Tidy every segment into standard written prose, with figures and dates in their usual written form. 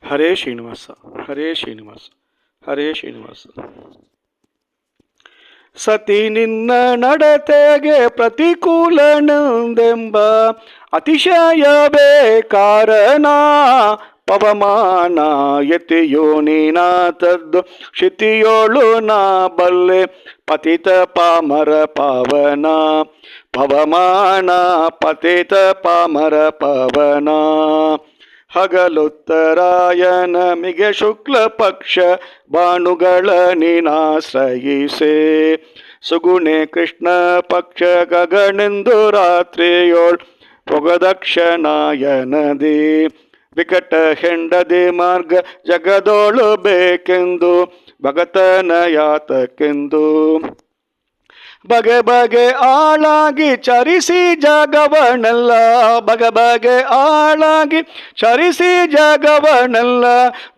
ಹರೇ ಶ್ರೀನಿವಾಸ ಹರೇ ಶ್ರೀನಿವಾಸ ಹರೇ ಶ್ರೀನಿವಾಸ. ಸತಿ ನಿನ್ನ ನಡತೆಗೆ ಪ್ರತಿಕೂಲನೆಂದೆಂಬ ಅತಿಶಯವೇ ಕಾರಣ. ಪವಮಾನ ಯತಿಯೋ ನೀನಾಥದ್ದು ಕ್ಷಿತಿಯೋಳು ನಾ ಬಲ್ಲೆ ಪತಿತ ಪಾಮರ ಪಾವನ. ಪವಮಾನ ಪತಿತ ಪಾಮರ ಪವನ. ಹಗಲುತ್ತರಾಯನ ಮಿಗೆ ಶುಕ್ಲ ಪಕ್ಷ ಬಾಣುಗಳ ನೀನಾಶ್ರಯಿಸೆ. ಸುಗುಣೆ ಕೃಷ್ಣ ಪಕ್ಷ ಗಗನೆಂದು ರಾತ್ರಿಯೋಳ್ ಪೊಗದಕ್ಷನಾಯನದಿ. ವಿಕಟ ಹೆಂಡದಿ ಮಾರ್ಗ ಜಗದೋಳು ಬೇಕೆಂದು ಭಗತನ ಯಾತಕೆಂದು. ಬಗೆ ಬಗೆ ಆಳಾಗಿ ಚರಿಸಿ ಜಗವನೆಲ್ಲ. ಬಗೆ ಬಗೆ ಆಳಾಗಿ ಚರಿಸಿ ಜಗವನೆಲ್ಲ.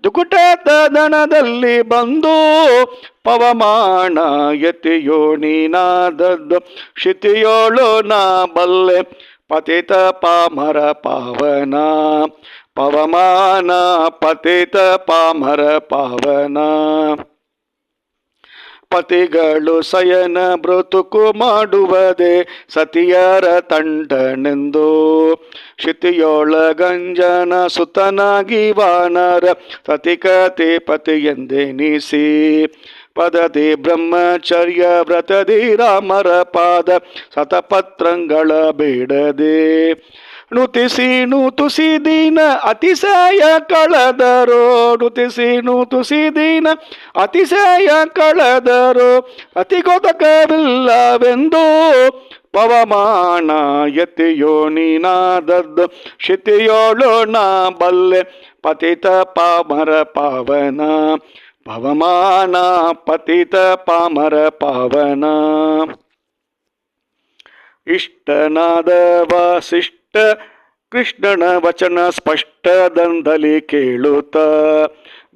ದುಕುಟದ ದನದಲ್ಲಿ ಬಂದು ಪವಮಾನ ಯತಿಯೋ ನೀನಾದದ್ದು ಕ್ಷಿತಿಯೋಳು ನಾ ಬಲ್ಲೆ ಪತಿತ ಪಾಮರ ಪಾವನ. ಪವಮಾನ ಪತಿತ ಪಾಮರ ಪಾವನ. ಪತಿಗಳು ಶಯನ ಮೃತುಕು ಮಾಡುವುದೇ ಸತಿಯರ ತಂಡನೆಂದು. ಕ್ಷಿತಿಯೋಳ ಗಂಜನ ಸುತನಾಗಿ ವಾನರ ಸತಿಕತೆ ಪತಿಯೆಂದೆನಿಸಿ. ಪದದಿ ಬ್ರಹ್ಮಚರ್ಯ ವ್ರತದಿ ರಾಮರ ಪಾದ ಸತಪತ್ರಂಗಳ ಬೇಡದೆ. ನುತಿಸಿ ನೂತುಸಿ ದೀನ ಅತಿಶಯ ಕಳೆದರು. ನುತಿಸಿ ನೂತುಸಿ ದೀನ ಅತಿಶಯ ಕಳೆದರು. ಅತಿಗೊತಕವಿಲ್ಲವೆಂದು ಪವಮಾನ ಯತಿಯೋ ನೀನಾದದ್ದು ಕ್ಷಿತಿಯೋಳು ನಾ ಬಲ್ಲೆ ಪತಿತ ಪಾಮರ ಪಾವನ. ಪವಮಾನ ಪತಿತ ಪಾಮರ ಪಾವನ. ಇಷ್ಟನಾದ ವಾಸಿಷ್ಠ ಕೃಷ್ಣನ ವಚನ ಸ್ಪಷ್ಟದಂದಲಿ ಕೇಳುತ್ತ.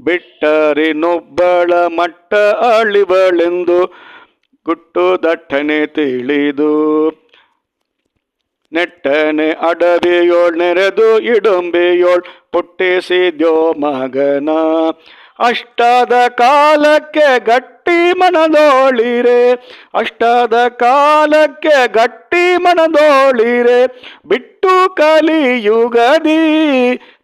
ಬಿಟ್ಟರಿನೊಬ್ಬಳ ಮಟ್ಟ ಅಳಿವಳೆಂದು ಗುಟ್ಟು ದಟ್ಟನೆ ತಿಳಿದು. ನೆಟ್ಟನೆ ಅಡವಿಯೋಳ್ ನೆರೆದು ಇಡುಂಬಿಯೋಳ್ ಪುಟ್ಟಿಸಿದ್ಯೋ ಮಗನ. ಅಷ್ಟಾದ ಕಾಲಕ್ಕೆ ಗಟ್ಟಿ ಮನದೋಳಿರೆ. ಅಷ್ಟಾದ ಕಾಲಕ್ಕೆ ಗಟ್ಟಿ ಮನದೋಳಿರೆ. ಬಿಟ್ಟು ಕಲಿಯುಗದಿ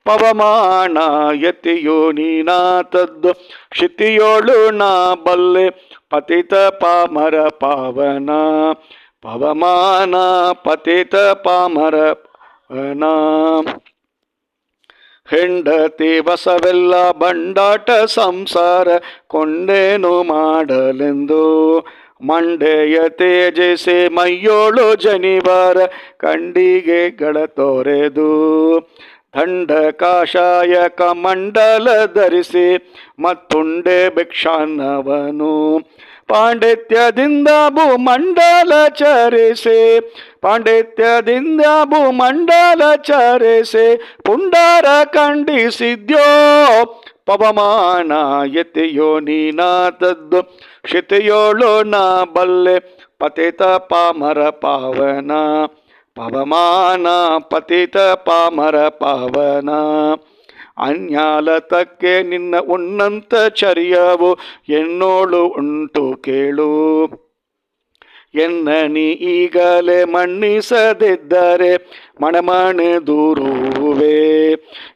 ಪವಮಾನ ಯತಿಯೋ ನೀನಾಥದ್ದು ಕ್ಷಿತಿಯೋಳು ನಾ ಬಲ್ಲೆ ಪತಿತ ಪಾಮರ ಪಾವನ. ಪವಮಾನ ಪತಿತ ಪಾಮರ ಪಾವನ. ಹೆಂಡತಿ ಬಸವೆಲ್ಲ ಬಂಡಾಟ ಸಂಸಾರ ಕೊಂಡೇನು ಮಾಡಲೆಂದು. ಮಂಡೆಯ ತೇಜಸ್ಸೆ ಮೈಯೋಳು ಜನಿವಾರ ಕಂಡಿಗೆ ಗಳ ತೋರೆದು. ದಂಡ ಕಾಷಾಯ ಕಮಂಡಲ ಧರಿಸಿ ಮತ್ತುಂಡೆ ಭಿಕ್ಷಾನ್ನವನು. ಪಾಂಡಿತ್ಯದಿಂದ ಭೂಮಂಡಲ ಚರಿಸೆ. ಪಾಂಡಿತ್ಯದಿಂದ ಭೂಮಂಡಲ ಚರಿಸೆ. ಪುಂಡರ ಖಂಡಿಸಿದ್ಯೋ ಪವಮಾನ ಯತಿಯೋ ನೀನಾದದ್ದು ಕ್ಷಿತಿಯೋಳು ನಾ ಬಲ್ಲೆ ಪತಿತ ಪಾಮರ ಪಾವನ. ಪವಮಾನ ಪತಿತ ಪಾಮರ ಪಾವನ. ಅನ್ಯಾಲತಕ್ಕೆ ನಿನ್ನ ಉನ್ನಂತ ಚರ್ಯವು ಎನ್ನೋಳು ಉಂಟು ಕೇಳು. ಎನ್ನ ನೀ ಈಗಲೇ ಮನ್ನಿಸದಿದ್ದರೆ ಮಣಮಣೆ ದೂರುವೆ.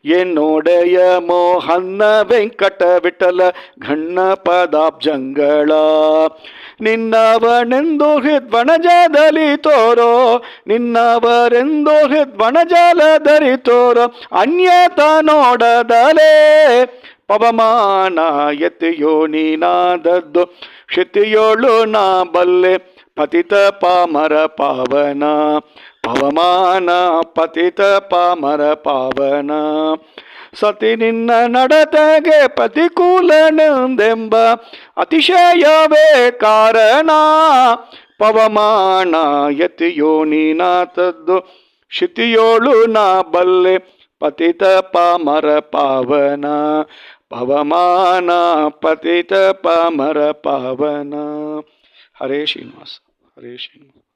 ಎನ್ನೊಡೆಯ ಮೋಹನ್ನ ವೆಂಕಟ ವಿಠಲ ಘಣ್ಣ ಪದಾಬ್ಜಂಗಳ. ನಿನ್ನವನೆಂದು ಹೃದ್ವಣಜದಲ್ಲಿ ತೋರೋ. ನಿನ್ನವರೆಂದು ಹೃದ್ವಣಜಲಧರಿ ತೋರೋ. ಅನ್ಯತ ನೋಡದಲೇ ಪವಮಾನ ಯತಿಯೋ ನೀನಾದದ್ದು ಕ್ಷಿತಿಯೋಳು ನಾ ಬಲ್ಲೆ ಪತಿತ ಪಾಮರ ಪಾವನ. ಪವಮಾನ ಪತಿತ ಪಾಮರ ಪಾವನ. ಸತಿ ನಿನ್ನ ನಡತೆಗೆ ಪ್ರತಿಕೂಲನೆಂದೆಂಬ ಅತಿಶಯವೇ ಕಾರಣ. ಪವಮಾನ ಯತಿಯೋ ನೀನಾಥದ್ದು ಕ್ಷಿತಿಯೋಳು ನಾ ಬಲ್ಲೆ ಪತಿತ ಪಾಮರ ಪಾವನ. ಪವಮಾನ ಪತಿತ ಪಾಮರ ಪಾವನ. ಹರೇ ಶ್ರೀನಿವಾಸ ಹರೇ ಶ್ರೀನಿವಾಸ.